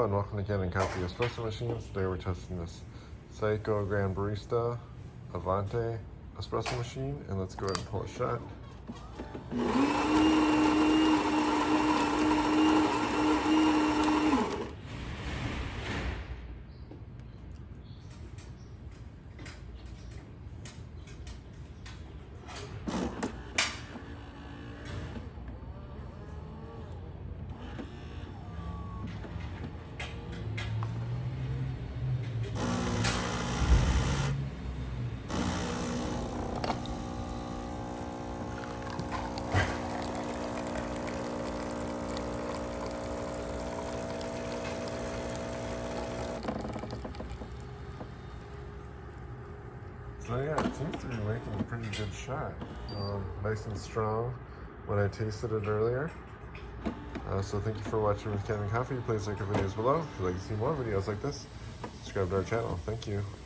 Hello and welcome to Kanen Coffee Espresso Machines. Today we're testing this Saeco Gran Barista Avanti espresso machine, and let's go ahead and pull a shot. So yeah, it seems to be making a pretty good shot. Nice and strong when I tasted it earlier. So thank you for watching with Kanen Coffee. Please like our videos below. If you'd like to see more videos like this, subscribe to our channel. Thank you.